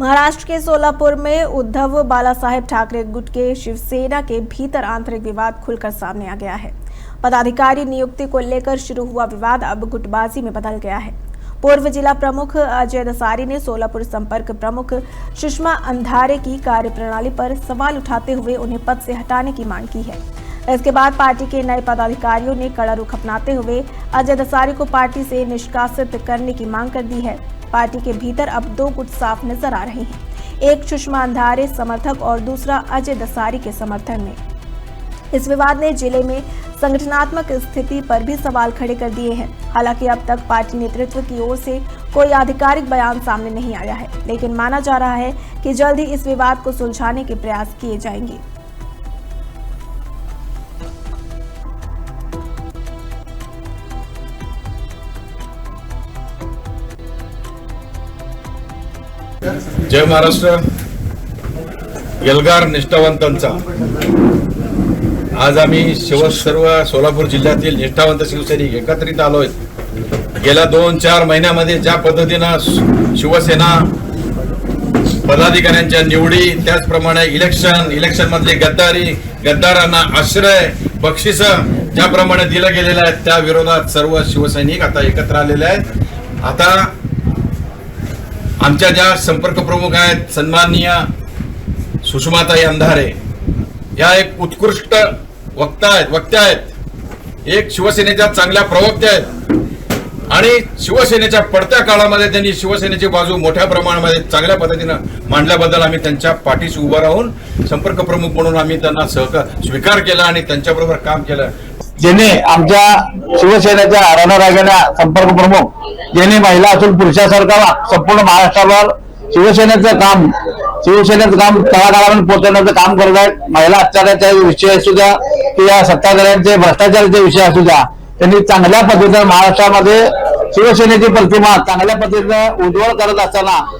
महाराष्ट्र के सोलापुर में उद्धव बालासाहेब ठाकरे गुट के शिवसेना के भीतर आंतरिक विवाद खुलकर सामने आ गया है। पदाधिकारी नियुक्ति को लेकर शुरू हुआ विवाद अब गुटबाजी में बदल गया है। पूर्व जिला प्रमुख अजय दसारी ने सोलापुर संपर्क प्रमुख सुषमा अंधारे की कार्यप्रणाली पर सवाल उठाते हुए उन्हें पद से हटाने की मांग की है। इसके बाद पार्टी के नए पदाधिकारियों ने कड़ा रुख अपनाते हुए अजय दसारी को पार्टी से निष्कासित करने की मांग कर दी है। पार्टी के भीतर अब दो गुट साफ नजर आ रहे हैं, एक सुषमा अंधारे समर्थक और दूसरा अजय दसारी के समर्थन में। इस विवाद ने जिले में संगठनात्मक स्थिति पर भी सवाल खड़े कर दिए हैं। हालांकि अब तक पार्टी नेतृत्व की ओर से कोई आधिकारिक बयान सामने नहीं आया है, लेकिन माना जा रहा है कि जल्द ही इस विवाद को सुलझाने के प्रयास किए जाएंगे। जय महाराष्ट्र। एल्गार निष्ठावंतांचा आज आम्ही सर्व सोलापूर जिल्ह्यातील निष्ठावंत शिवसैनिक एकत्रित आलोय। गेल्या 2-4 महिन्यामध्ये ज्या पद्धतीनं शिवसेना पदाधिकाऱ्यांच्या निवडी, त्याचप्रमाणे इलेक्शन मधली गद्दारांना आश्रय, बक्षीस ज्याप्रमाणे दिलं गेलेलं आहे, त्या विरोधात सर्व शिवसैनिक आता एकत्र आलेले आहेत। आता आमच्या ज्या संपर्क प्रमुख आहेत सन्माननीय सुषमाताई अंधारे, या एक उत्कृष्ट वक्त्या आहेत, एक शिवसेनेच्या चांगल्या प्रवक्त्या आहेत आणि शिवसेनेच्या पडत्या काळामध्ये त्यांनी शिवसेनेची बाजू मोठ्या प्रमाणामध्ये चांगल्या पद्धतीने मांडल्याबद्दल आम्ही त्यांच्या पाठीशी उभं राहून संपर्क प्रमुख म्हणून आम्ही त्यांना स्वीकार केला आणि त्यांच्याबरोबर काम केलं। ज्यांनी आमच्या शिवसेनेच्या रणरागिण्या संपर्क प्रमुख ज्यांनी महिला असून पुरुषासारखा संपूर्ण महाराष्ट्रावर शिवसेनेचं काम तळागाळापर्यंत पोहोचवण्याचं काम करत आहेत। महिला अत्याचाराचे विषय असू द्या किंवा सत्ताधाऱ्यांचे भ्रष्टाचाराचे विषय असू द्या, त्यांनी चांगल्या पद्धतीने महाराष्ट्रामध्ये शिवसेनेची प्रतिमा चांगल्या पद्धतीने उज्ज्वल करत असताना